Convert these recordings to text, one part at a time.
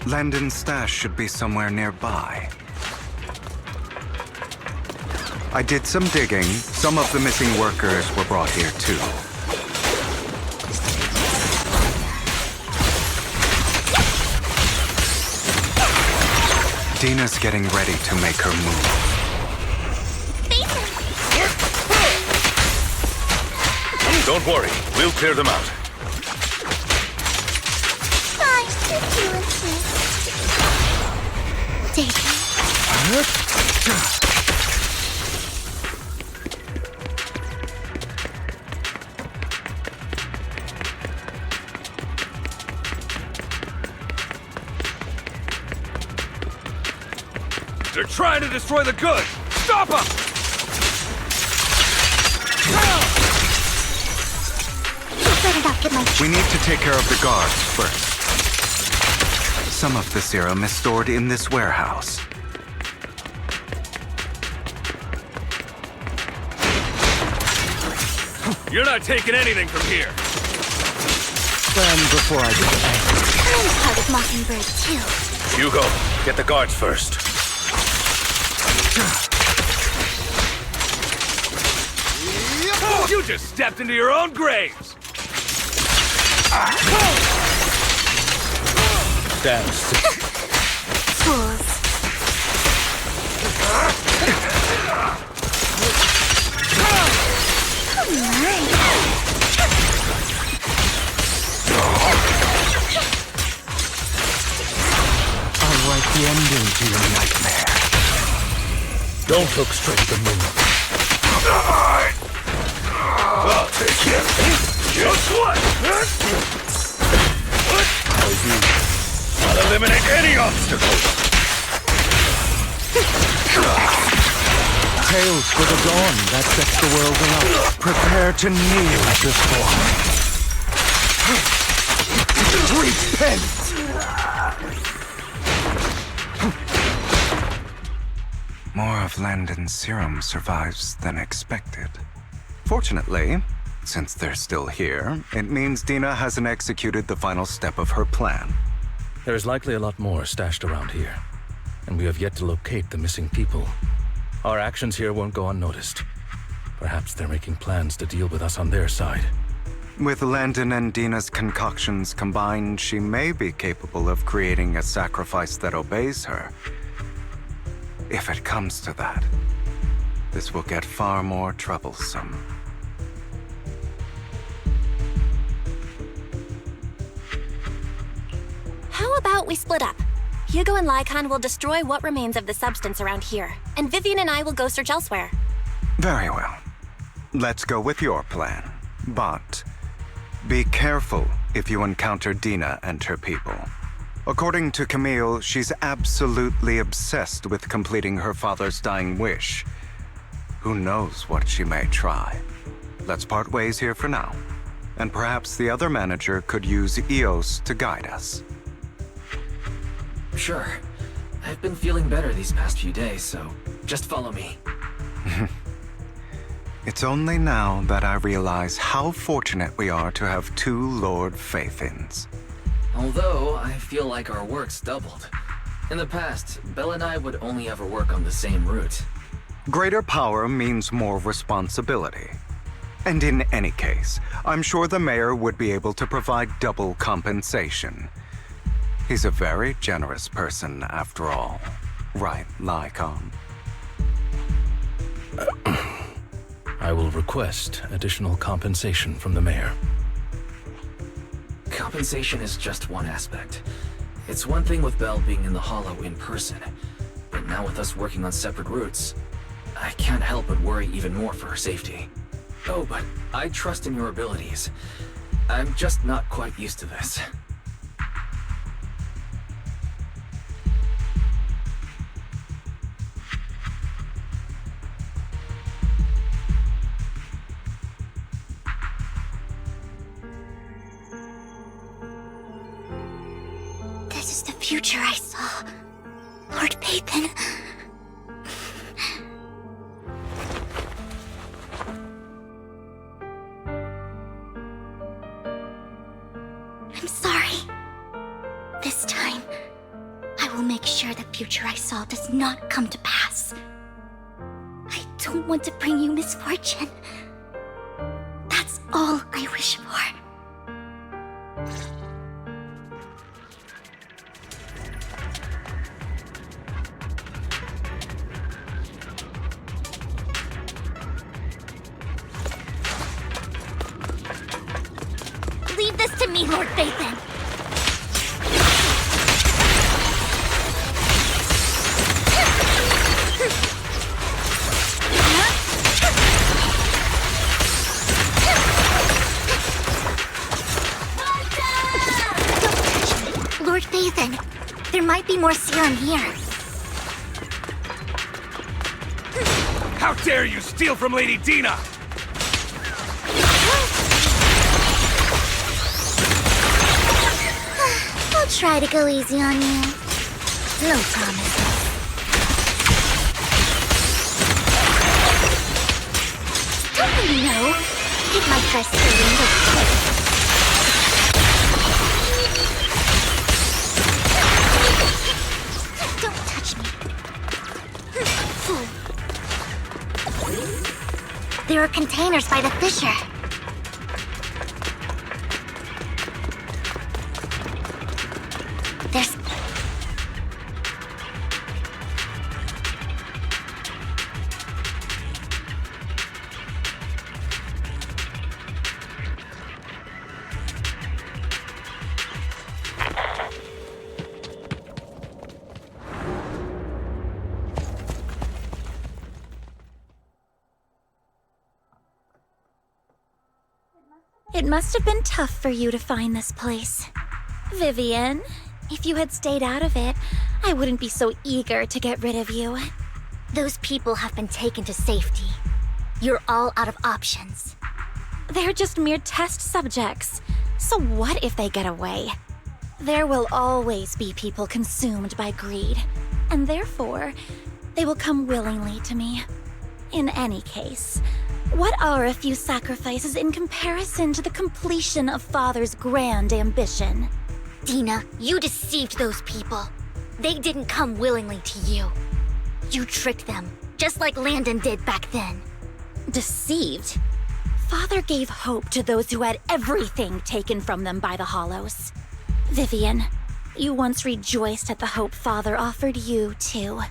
Landon's stash should be somewhere nearby. I did some digging. Some of the missing workers were brought here too. Dina's getting ready to make her move. Don't worry, we'll clear them out. Fine, if you insist. David. They're trying to destroy the goods! Stop them! We need to take care of the guards first. Some of the serum is stored in this warehouse. You're not taking anything from here! Then before I get angry. I'm part of Mockingbird, too. Hugo, get the guards first. You just stepped into your own graves! Damn. Fools. Oh my. I'll write the ending to your nightmare. Don't look straight at the moon. I'll take you. Just what? I'll eliminate any obstacle. Tales for the dawn that sets the world alight. Prepare to kneel before me. Repent! More of Landon's serum survives than expected. Fortunately, since they're still here, it means Dina hasn't executed the final step of her plan. There's likely a lot more stashed around here, and we have yet to locate the missing people. Our actions here won't go unnoticed. Perhaps they're making plans to deal with us on their side. With Landon and Dina's concoctions combined, she may be capable of creating a sacrifice that obeys her. If it comes to that, this will get far more troublesome. How about we split up? Hugo and Lycon will destroy what remains of the substance around here, and Vivian and I will go search elsewhere. Very well. Let's go with your plan. But be careful if you encounter Dina and her people. According to Camille, she's absolutely obsessed with completing her father's dying wish. Who knows what she may try? Let's part ways here for now. And perhaps the other manager could use EOS to guide us. Sure. I've been feeling better these past few days, so just follow me. It's only now that I realize how fortunate we are to have two Lord Faithins. Although, I feel like our work's doubled. In the past, Belle and I would only ever work on the same route. Greater power means more responsibility. And in any case, I'm sure the mayor would be able to provide double compensation. He's a very generous person, after all. Right, Lycon? I will request additional compensation from the mayor. Compensation is just one aspect. It's one thing with Belle being in the Hollow in person, but now with us working on separate routes, I can't help but worry even more for her safety. Oh, but I trust in your abilities. I'm just not quite used to this. This is the future I saw. Lord Pathan. I'm sorry. This time, sure the future I saw does not come to pass. I don't want to bring you misfortune. That's all I wish for. Leave this to me, Lord Bathan. Lord Bathan, there might be more serum here. How dare you steal from Lady Dina! I'll try to go easy on you. No promises. Don't you know? Take my first serum. Don't touch me. There are containers by the fissure. There's... It must have been tough for you to find this place. Vivian, if you had stayed out of it, I wouldn't be so eager to get rid of you. Those people have been taken to safety. You're all out of options. They're just mere test subjects. So what if they get away? There will always be people consumed by greed, and therefore, they will come willingly to me. In any case, what are a few sacrifices in comparison to the completion of Father's grand ambition? Dina, you deceived those people. They didn't come willingly to you. You tricked them, just like Landon did back then. Deceived? Father gave hope to those who had everything taken from them by the Hollows. Vivian, you once rejoiced at the hope Father offered you, too.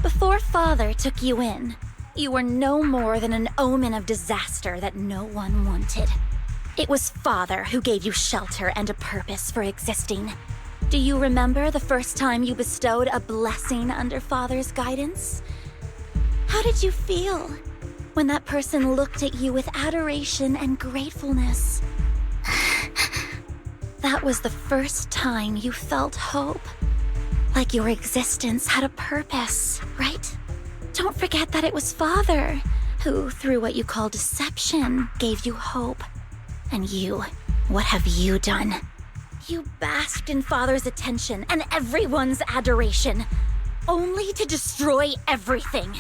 Before Father took you in, you were no more than an omen of disaster that no one wanted. It was Father who gave you shelter and a purpose for existing. Do you remember the first time you bestowed a blessing under Father's guidance? How did you feel when that person looked at you with adoration and gratefulness? That was the first time you felt hope. Like your existence had a purpose, right? Don't forget that it was Father who, through what you call deception, gave you hope. And you, what have you done? You basked in Father's attention and everyone's adoration, only to destroy everything.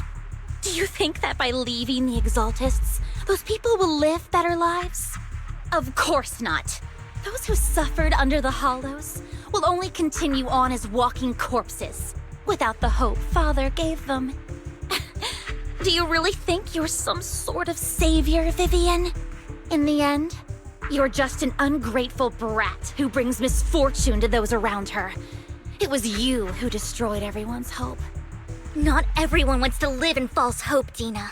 Do you think that by leaving the Exaltists, those people will live better lives? Of course not. Those who suffered under the Hollows will only continue on as walking corpses, without the hope Father gave them. Do you really think you're some sort of savior, Vivian? In the end, you're just an ungrateful brat who brings misfortune to those around her. It was you who destroyed everyone's hope. Not everyone wants to live in false hope, Dina.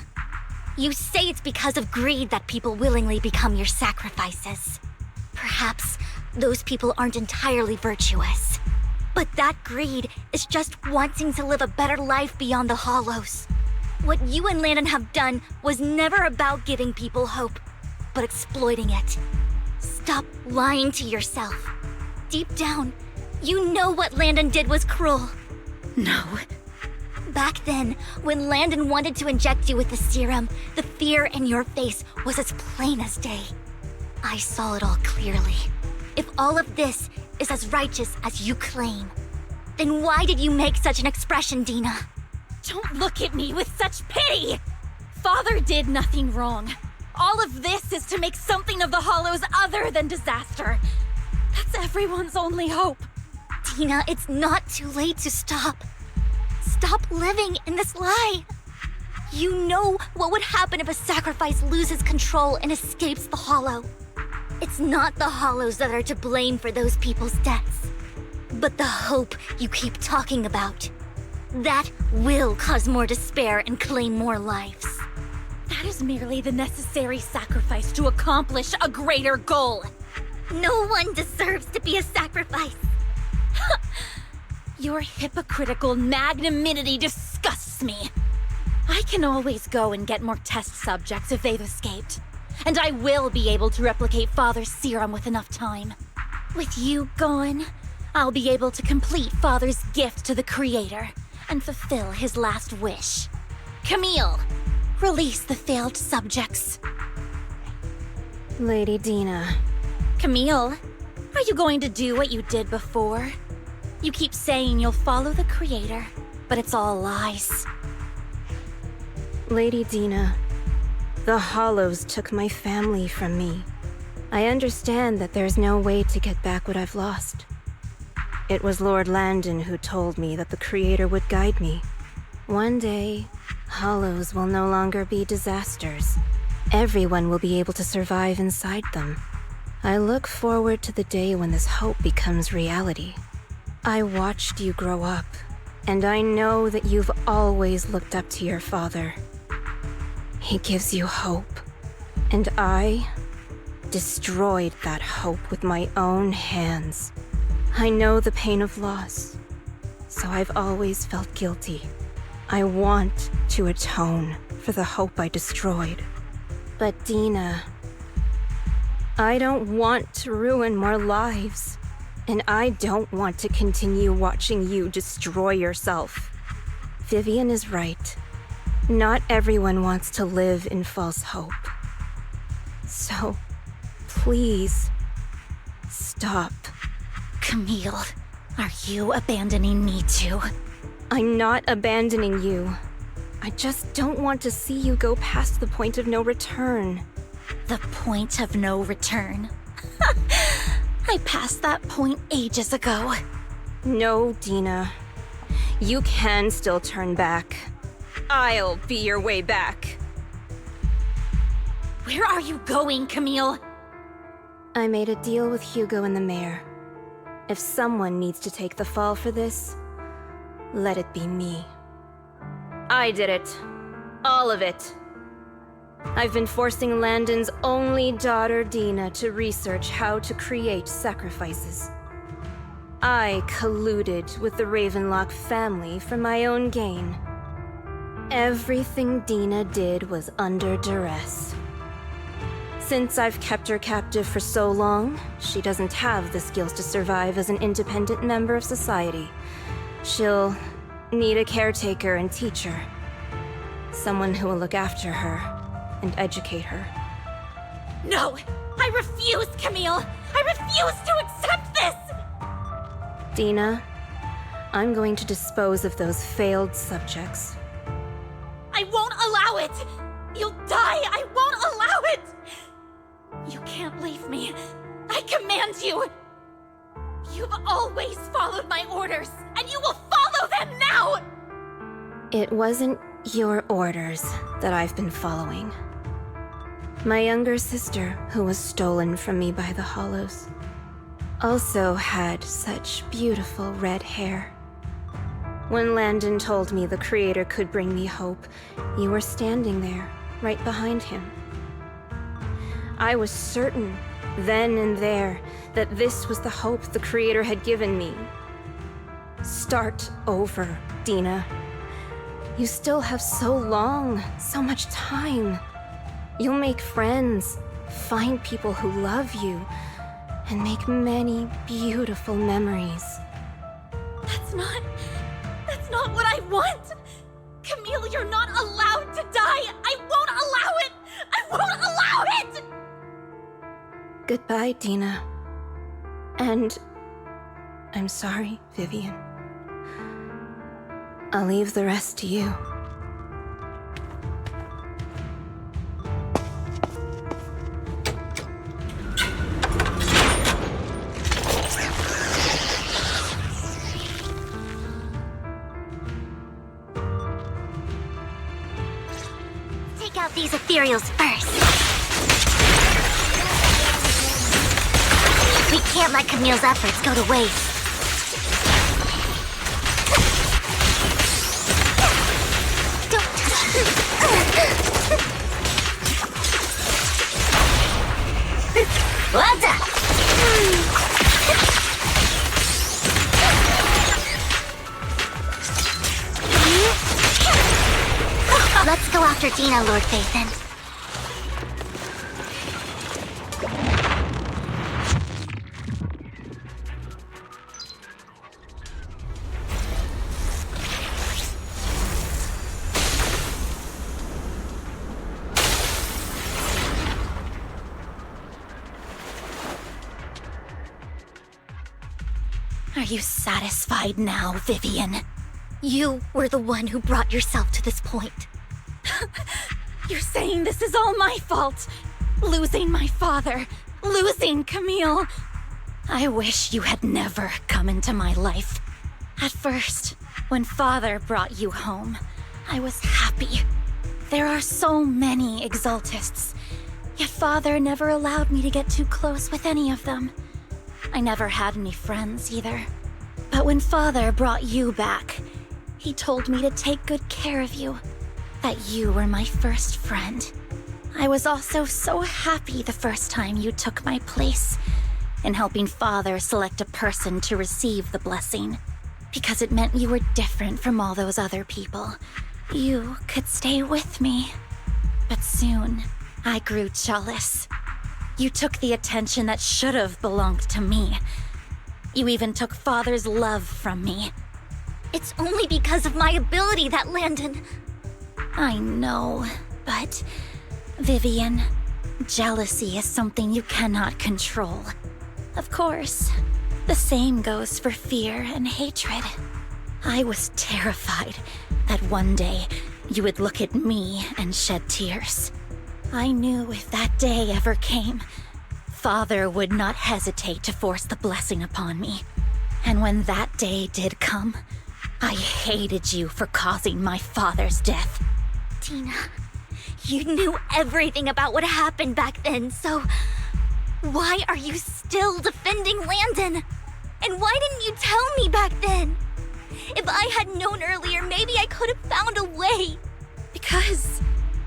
You say it's because of greed that people willingly become your sacrifices. Perhaps those people aren't entirely virtuous. But that greed is just wanting to live a better life beyond the Hollows. What you and Landon have done was never about giving people hope, but exploiting it. Stop lying to yourself. Deep down, you know what Landon did was cruel. No. Back then, when Landon wanted to inject you with the serum, the fear in your face was as plain as day. I saw it all clearly. If all of this is as righteous as you claim, then why did you make such an expression, Dina? Don't look at me with such pity! Father did nothing wrong. All of this is to make something of the Hollows other than disaster. That's everyone's only hope. Dina, it's not too late to stop. Stop living in this lie. You know what would happen if a sacrifice loses control and escapes the Hollow. It's not the Hollows that are to blame for those people's deaths, but the hope you keep talking about. That will cause more despair and claim more lives. That is merely the necessary sacrifice to accomplish a greater goal. No one deserves to be a sacrifice. Your hypocritical magnanimity disgusts me. I can always go and get more test subjects if they've escaped. And I will be able to replicate Father's serum with enough time. With you gone, I'll be able to complete Father's gift to the Creator and fulfill his last wish. Camille, release the failed subjects. Lady Dina. Camille, are you going to do what you did before? You keep saying you'll follow the Creator, but it's all lies. Lady Dina, the Hollows took my family from me. I understand that there's no way to get back what I've lost. It was Lord Landon who told me that the Creator would guide me. One day, Hollows will no longer be disasters. Everyone will be able to survive inside them. I look forward to the day when this hope becomes reality. I watched you grow up, and I know that you've always looked up to your father. He gives you hope, and I destroyed that hope with my own hands. I know the pain of loss, so I've always felt guilty. I want to atone for the hope I destroyed. But Dina, I don't want to ruin more lives, and I don't want to continue watching you destroy yourself. Vivian is right. Not everyone wants to live in false hope. So, please, stop. Camille, are you abandoning me too? I'm not abandoning you. I just don't want to see you go past the point of no return. The point of no return? I passed that point ages ago. No, Dina. You can still turn back. I'll be your way back. Where are you going, Camille? I made a deal with Hugo and the mayor. If someone needs to take the fall for this, let it be me. I did it. All of it. I've been forcing Landon's only daughter, Dina, to research how to create sacrifices. I colluded with the Ravenlock family for my own gain. Everything Dina did was under duress. Since I've kept her captive for so long, she doesn't have the skills to survive as an independent member of society. She'll need a caretaker and teacher. Someone who will look after her and educate her. No! I refuse, Camille! I refuse to accept this! Dina, I'm going to dispose of those failed subjects. I won't allow it! You'll die! I won't allow it! You can't leave me. I command you! You've always followed my orders, and you will follow them now! It wasn't your orders that I've been following. My younger sister, who was stolen from me by the Hollows, also had such beautiful red hair. When Landon told me the Creator could bring me hope, you were standing there, right behind him. I was certain, then and there, that this was the hope the Creator had given me. Start over, Dina. You still have so long, so much time. You'll make friends, find people who love you, and make many beautiful memories. That's not what I want! Camille, you're not allowed to die! I won't allow it! I won't allow it! Goodbye, Dina. And I'm sorry, Vivian. I'll leave the rest to you. take out these ethereals first. We can't let Camille's efforts go to waste. Don't touch it. What's up? Let's go after Dina, Lord Phaethon. Are you satisfied now, Vivian? You were the one who brought yourself to this point. You're saying this is all my fault? Losing my father, losing Camille. I wish you had never come into my life. At first, when Father brought you home, I was happy. There are so many Exaltists, yet Father never allowed me to get too close with any of them. I never had any friends either. But when Father brought you back, he told me to take good care of you, that you were my first friend. I was also so happy the first time you took my place in helping Father select a person to receive the blessing, because it meant you were different from all those other people. You could stay with me. But soon, I grew jealous. You took the attention that should have belonged to me. You even took Father's love from me. It's only because of my ability that Landon... I know, but... Vivian, jealousy is something you cannot control. Of course, the same goes for fear and hatred. I was terrified that one day you would look at me and shed tears. I knew if that day ever came, Father would not hesitate to force the blessing upon me. And when that day did come, I hated you for causing my father's death. Dina, you knew everything about what happened back then, so... why are you still defending Landon? And why didn't you tell me back then? If I had known earlier, maybe I could have found a way. Because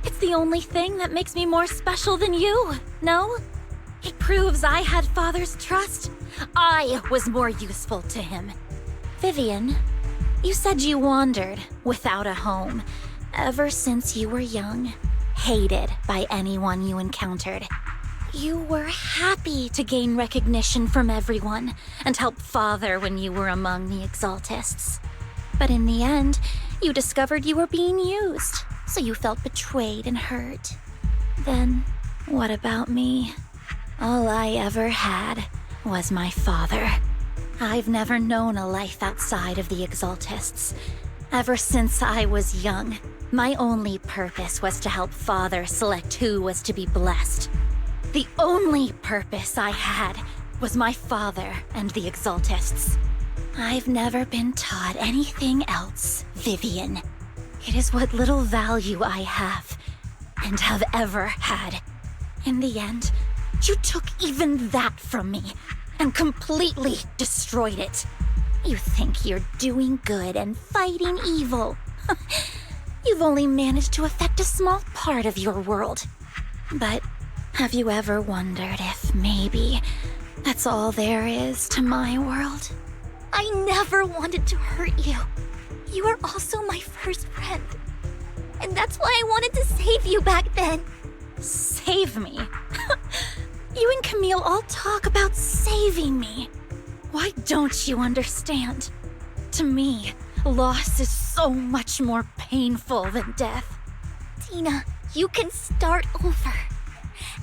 it's the only thing that makes me more special than you, no? It proves I had Father's trust. I was more useful to him. Vivian, you said you wandered without a home ever since you were young, hated by anyone you encountered. You were happy to gain recognition from everyone and help Father when you were among the Exaltists. But in the end, you discovered you were being used, so you felt betrayed and hurt. Then, what about me? All I ever had was my father. I've never known a life outside of the Exaltists. Ever since I was young, my only purpose was to help Father select who was to be blessed. The only purpose I had was my father and the Exaltists. I've never been taught anything else, Vivian. It is what little value I have, and have ever had. In the end, you took even that from me, and completely destroyed it. You think you're doing good and fighting evil. You've only managed to affect a small part of your world. But have you ever wondered if maybe that's all there is to my world? I never wanted to hurt you. You were also my first friend. And that's why I wanted to save you back then. Save me? You and Camille all talk about saving me. Why don't you understand? To me, loss is so much more painful than death. Dina, you can start over.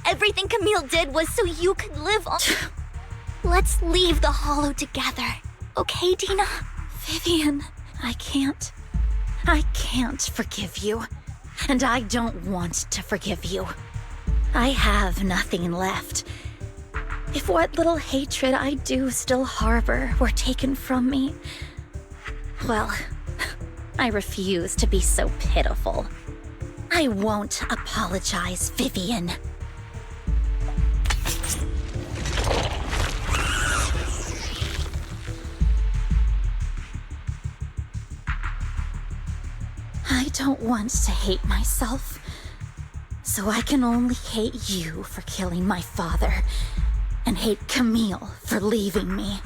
Everything Camille did was so you could live on... Let's leave the Hollow together. Okay, Dina? Vivian, I can't. I can't forgive you. And I don't want to forgive you. I have nothing left. If what little hatred I do still harbor were taken from me, well, I refuse to be so pitiful. I won't apologize, Vivian. I don't want to hate myself, so I can only hate you for killing my father, and hate Camille for leaving me.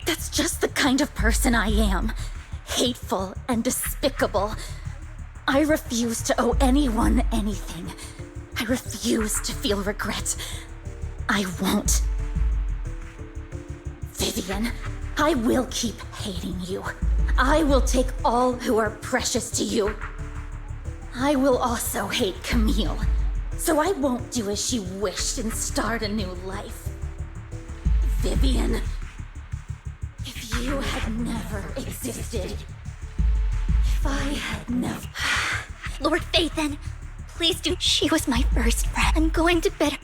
That's just the kind of person I am. Hateful and despicable. I refuse to owe anyone anything. I refuse to feel regret. I won't. Vivian, I will keep hating you. I will take all who are precious to you. I will also hate Camille, so I won't do as she wished and start a new life. Vivian, if you had never existed, if I had never... Lord Phaethon, please do. She was my first friend. I'm going to bid her.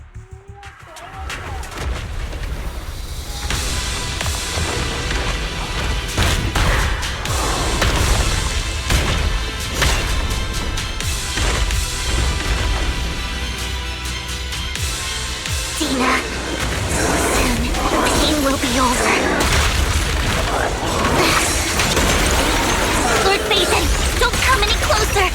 Dina, soon, pain will be over. Lord Phaethon, don't come any closer!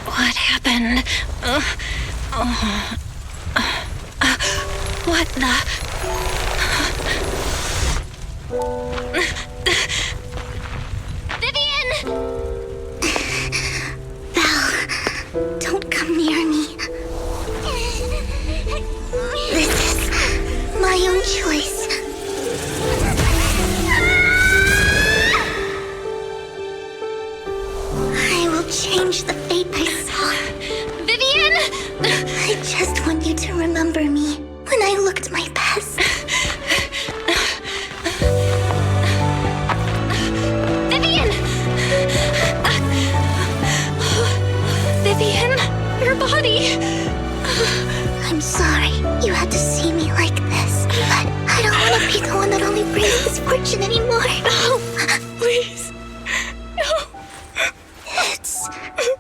What happened? What the... Vivian! Belle, don't come near me. This is my own choice. I will change the fate I saw. Vivian! I just want you to remember me when I looked my best. Vivian! Vivian, your body! I'm sorry you had to see me like this, but I don't want to be the one that only brings misfortune anymore. No, please. No. It's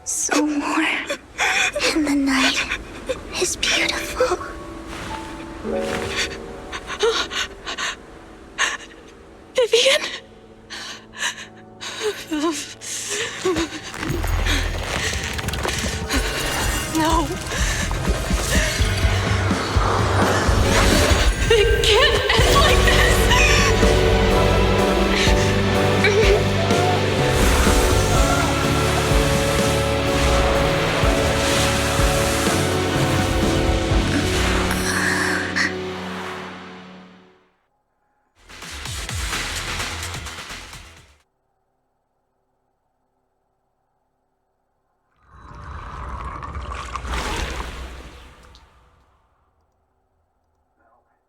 so warm, and the night is beautiful. Vivian? No. It can't end like this.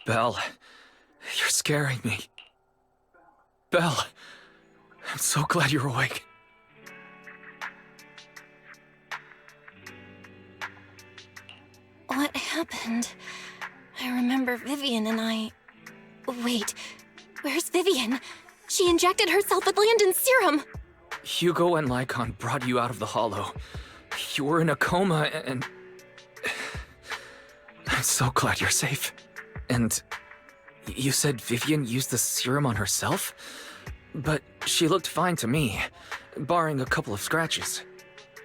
Belle, you're scaring me. Belle, I'm so glad you're awake. What happened? I remember Vivian and I... Wait, where's Vivian? She injected herself with Landon's serum. Hugo and Lycon brought you out of the Hollow. You were in a coma and... I'm so glad you're safe. And you said Vivian used the serum on herself? But she looked fine to me. barring a couple of scratches.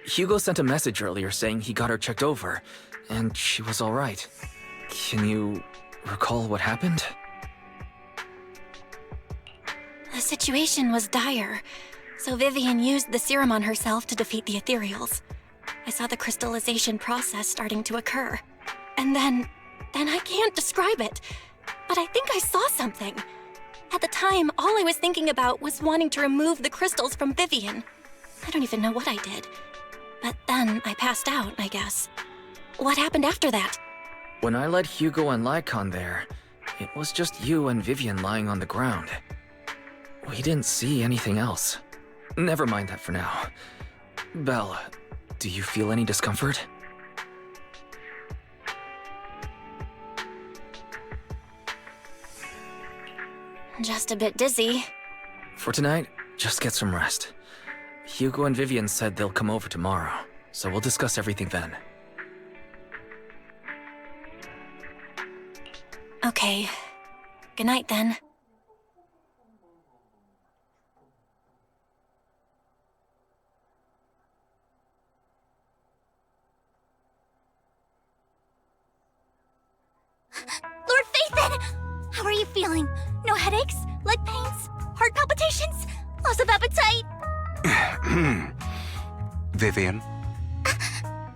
Hugo sent a message earlier saying he got her checked over, and she was all right. Can you recall what happened? The situation was dire, so Vivian used the serum on herself to defeat the ethereals. I saw the crystallization process starting to occur. And then I can't describe it, but I think I saw something. At the time, all I was thinking about was wanting to remove the crystals from Vivian. I don't even know what I did. But then I passed out, I guess. What happened after that? When I led Hugo and Lycon there, it was just you and Vivian lying on the ground. We didn't see anything else. Never mind that for now. Belle, do you feel any discomfort? Just a bit dizzy. For tonight, just get some rest. Hugo and Vivian said they'll come over tomorrow, so we'll discuss everything then. Okay. Good night then. Lord Phaethon! How are you feeling? No headaches? Leg pains? Heart palpitations? Loss of appetite? Vivian?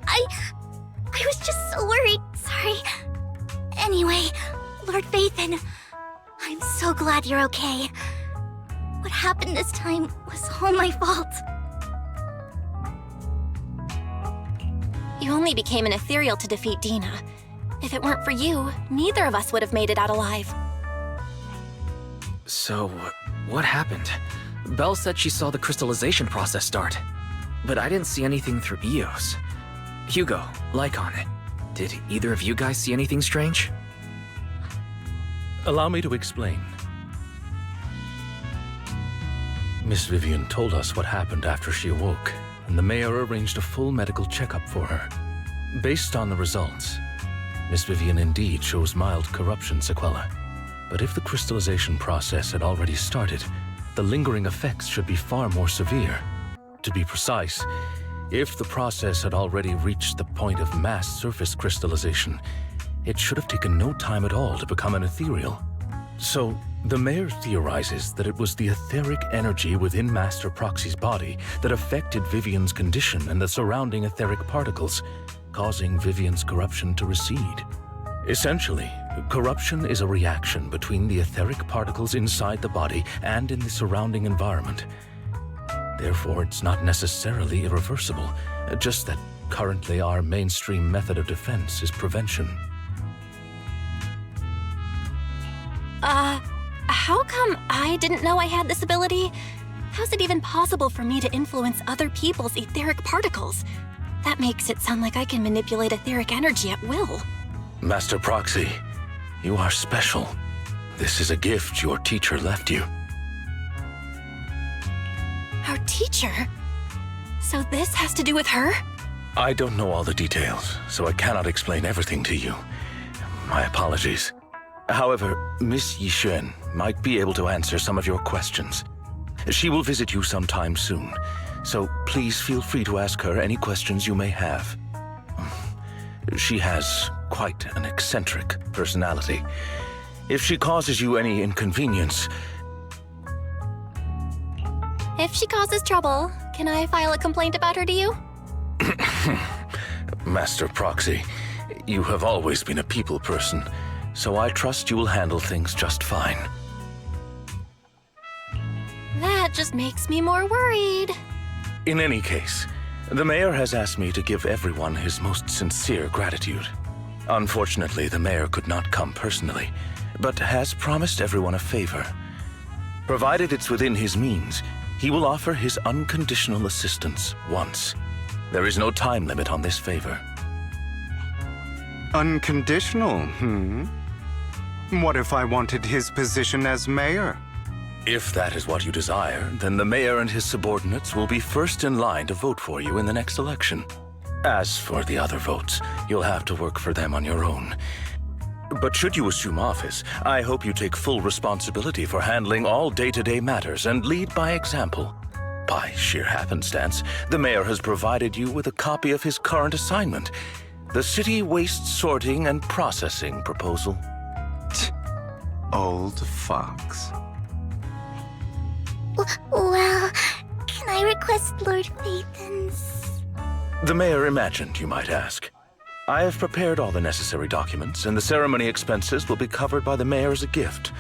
I was just so worried. Sorry. Anyway, Lord Phaethon, I'm so glad you're okay. What happened this time was all my fault. You only became an ethereal to defeat Dina. If it weren't for you, neither of us would have made it out alive. So, what happened? Belle said she saw the crystallization process start, but I didn't see anything through Eos. Hugo, Lycon, did either of you guys see anything strange? Allow me to explain. Miss Vivian told us what happened after she awoke, and the mayor arranged a full medical checkup for her. Based on the results, Miss Vivian indeed shows mild corruption sequelae. But if the crystallization process had already started, the lingering effects should be far more severe. To be precise, if the process had already reached the point of mass surface crystallization, it should have taken no time at all to become an ethereal. So, the mayor theorizes that it was the etheric energy within Master Proxy's body that affected Vivian's condition and the surrounding etheric particles, causing Vivian's corruption to recede. Essentially, corruption is a reaction between the etheric particles inside the body and in the surrounding environment. Therefore, it's not necessarily irreversible, just that currently our mainstream method of defense is prevention. How come I didn't know I had this ability? How's it even possible for me to influence other people's etheric particles? That makes it sound like I can manipulate etheric energy at will. Master Proxy, you are special. This is a gift your teacher left you. Our teacher? So this has to do with her? I don't know all the details, so I cannot explain everything to you. My apologies. However, Miss Yixuan might be able to answer some of your questions. She will visit you sometime soon, so please feel free to ask her any questions you may have. She has quite an eccentric personality. If she causes you any inconvenience... If she causes trouble, can I file a complaint about her to you? Master Proxy, you have always been a people person, so I trust you will handle things just fine. That just makes me more worried. In any case, the mayor has asked me to give everyone his most sincere gratitude. Unfortunately, the mayor could not come personally, but has promised everyone a favor. Provided it's within his means, he will offer his unconditional assistance once. There is no time limit on this favor. Unconditional, What if I wanted his position as mayor? If that is what you desire, then the mayor and his subordinates will be first in line to vote for you in the next election. As for the other votes, you'll have to work for them on your own. But should you assume office, I hope you take full responsibility for handling all day-to-day matters and lead by example. By sheer happenstance, the mayor has provided you with a copy of his current assignment, the City Waste Sorting and Processing proposal. Old fox. Well, can I request Lord Phaethon's? The mayor imagined, you might ask. I have prepared all the necessary documents, and the ceremony expenses will be covered by the mayor as a gift.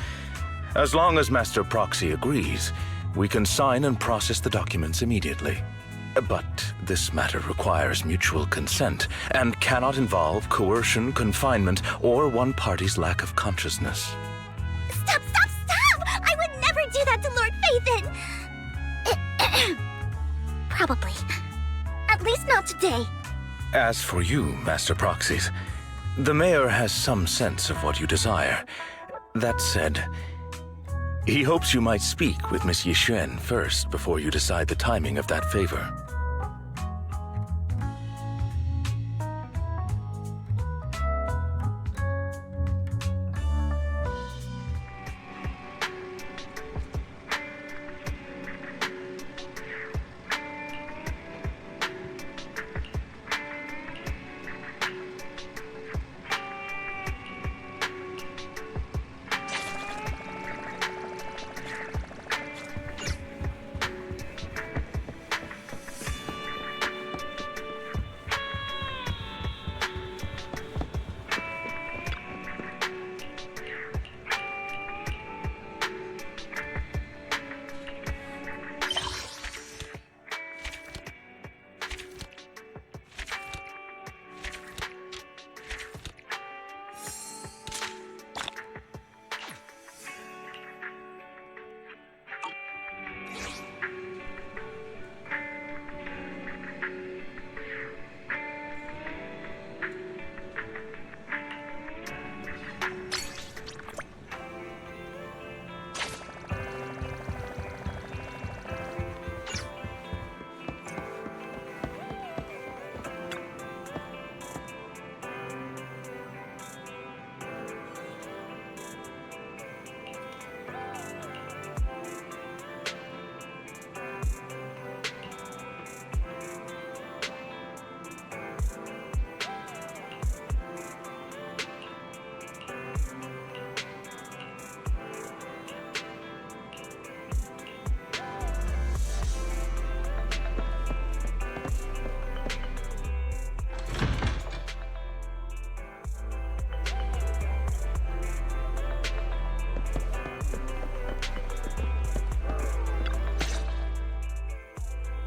As long as Master Proxy agrees, we can sign and process the documents immediately. But this matter requires mutual consent and cannot involve coercion, confinement, or one party's lack of consciousness. Stop! I would never do that to Lord Phaethon! Probably. At least not today. As for you, Master Proxies, the mayor has some sense of what you desire. That said, he hopes you might speak with Miss Yixuan first before you decide the timing of that favor.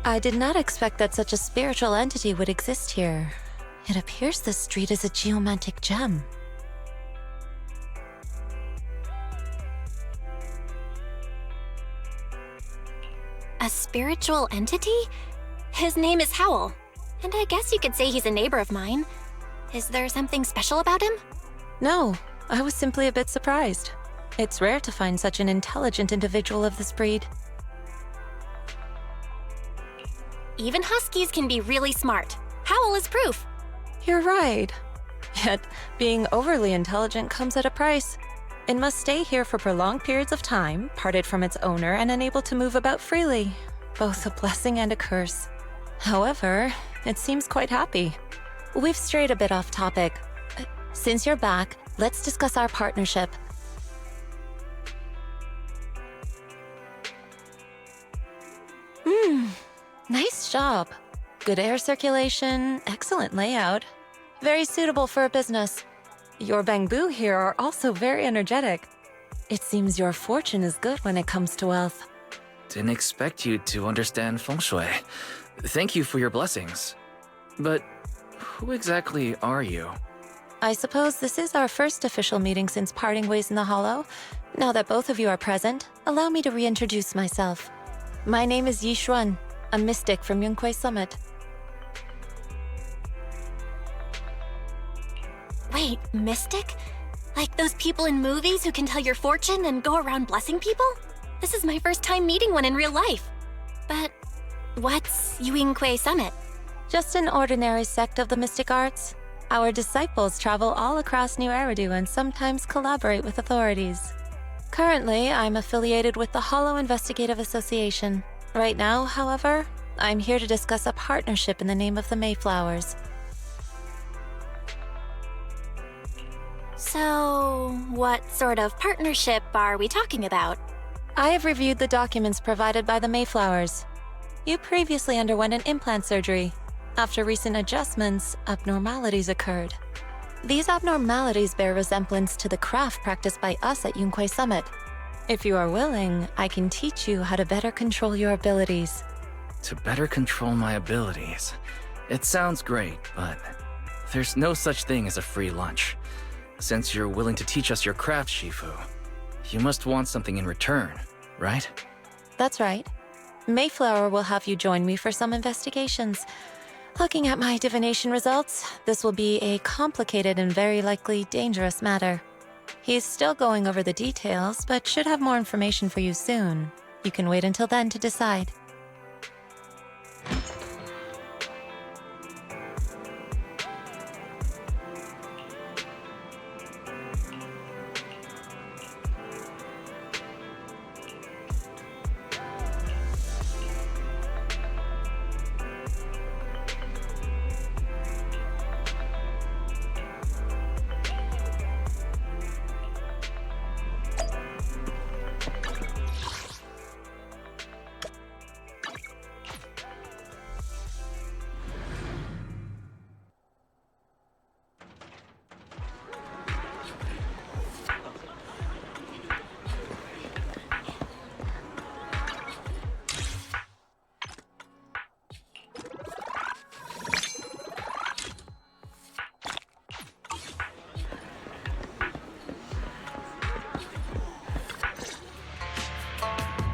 I did not expect that such a spiritual entity would exist here. It appears this street is a geomantic gem. A spiritual entity? His name is Howl, and I guess you could say he's a neighbor of mine. Is there something special about him? No, I was simply a bit surprised. It's rare to find such an intelligent individual of this breed. Even huskies can be really smart. Howl is proof. You're right. Yet, being overly intelligent comes at a price. It must stay here for prolonged periods of time, parted from its owner and unable to move about freely. Both a blessing and a curse. However, it seems quite happy. We've strayed a bit off topic. Since you're back, let's discuss our partnership. Nice job. Good air circulation, excellent layout. Very suitable for a business. Your bamboo here are also very energetic. It seems your fortune is good when it comes to wealth. Didn't expect you to understand feng shui. Thank you for your blessings. But who exactly are you? I suppose this is our first official meeting since parting ways in the Hollow. Now that both of you are present, allow me to reintroduce myself. My name is Yixuan, a mystic from Yunquei Summit. Wait, mystic? Like those people in movies who can tell your fortune and go around blessing people? This is my first time meeting one in real life. But what's Yunquei Summit? Just an ordinary sect of the mystic arts. Our disciples travel all across New Eridu and sometimes collaborate with authorities. Currently, I'm affiliated with the Hollow Investigative Association, Right now, however, I'm here to discuss a partnership in the name of the Mayflowers. So, what sort of partnership are we talking about? I have reviewed the documents provided by the Mayflowers. You previously underwent an implant surgery. After recent adjustments, abnormalities occurred. These abnormalities bear resemblance to the craft practiced by us at Yunquay Summit. If you are willing, I can teach you how to better control your abilities. To better control my abilities. It sounds great, but there's no such thing as a free lunch. Since you're willing to teach us your craft, Shifu, you must want something in return, right? That's right. Mayflower will have you join me for some investigations. Looking at my divination results, this will be a complicated and very likely dangerous matter. He's still going over the details, but should have more information for you soon. You can wait until then to decide.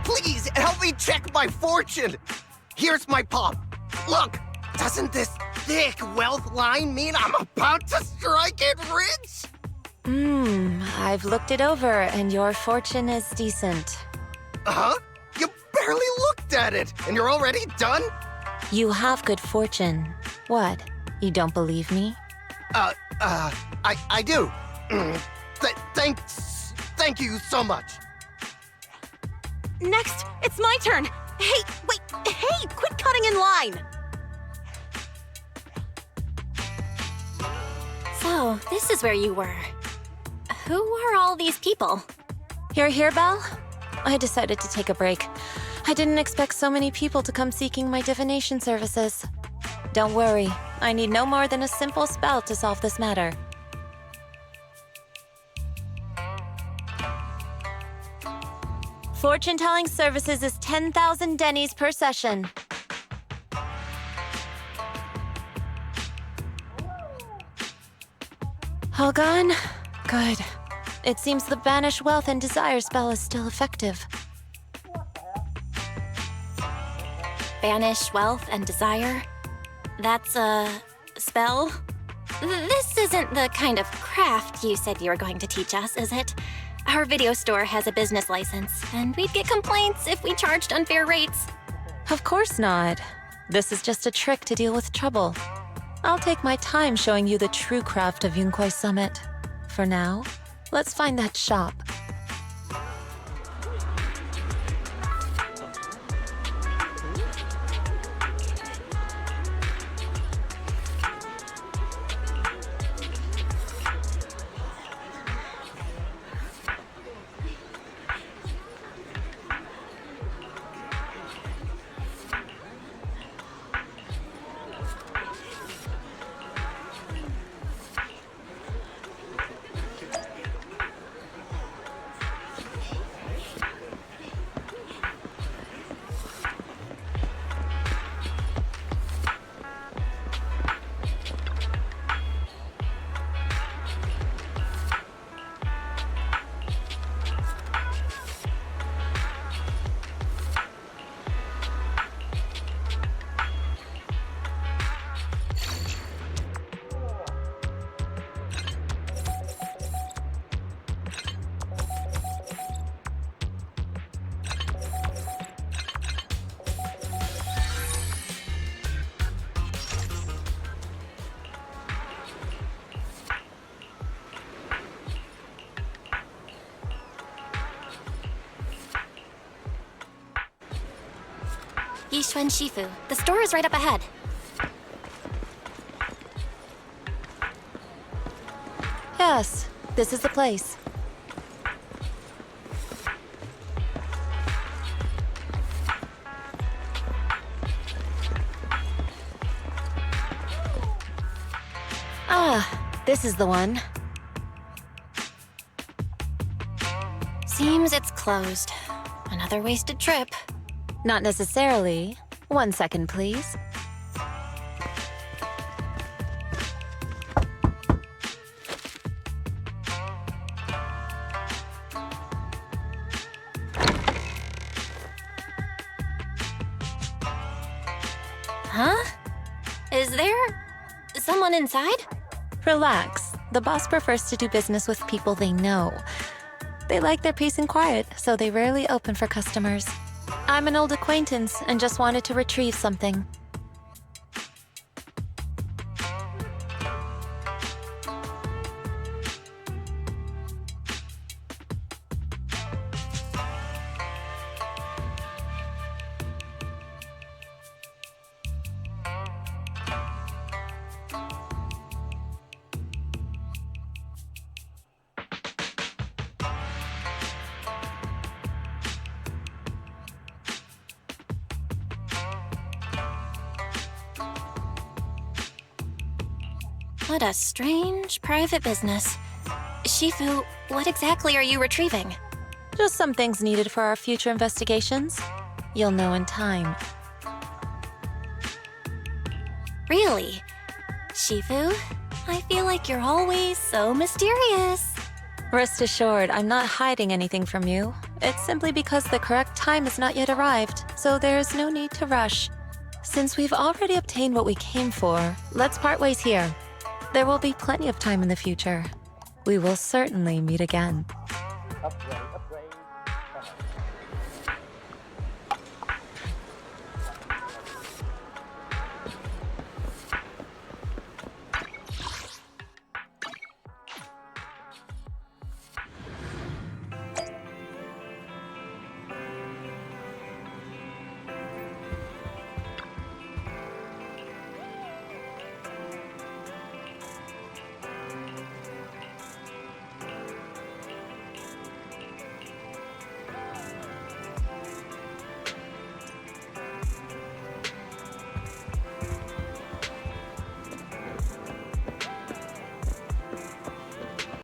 Please, help me check my fortune! Here's my palm. Look, doesn't this thick wealth line mean I'm about to strike it rich? I've looked it over, and your fortune is decent. Huh? You barely looked at it, and you're already done? You have good fortune. What? You don't believe me? I do. Thank you so much. Next, it's my turn. Hey, wait, hey, quit cutting in line. So, this is where you were. Who are all these people? You're here, Belle? I decided to take a break. I didn't expect so many people to come seeking my divination services. Don't worry, I need no more than a simple spell to solve this matter. Fortune-telling services is 10,000 dennies per session. All gone? Good. It seems the Banish Wealth and Desire spell is still effective. Banish wealth and desire? That's a spell? This isn't the kind of craft you said you were going to teach us, is it? Our video store has a business license, and we'd get complaints if we charged unfair rates. Of course not. This is just a trick to deal with trouble. I'll take my time showing you the true craft of Yunquay Summit. For now, let's find that shop. Yixuan Shifu. The store is right up ahead. Yes, this is the place. Ah, this is the one. Seems it's closed. Another wasted trip. Not necessarily. 1 second, please. Huh? Is there someone inside? Relax. The boss prefers to do business with people they know. They like their peace and quiet, so they rarely open for customers. I'm an old acquaintance and just wanted to retrieve something. What a strange private business. Shifu, what exactly are you retrieving? Just some things needed for our future investigations. You'll know in time. Really? Shifu, I feel like you're always so mysterious. Rest assured, I'm not hiding anything from you. It's simply because the correct time has not yet arrived, so there is no need to rush. Since we've already obtained what we came for, let's part ways here. There will be plenty of time in the future. We will certainly meet again.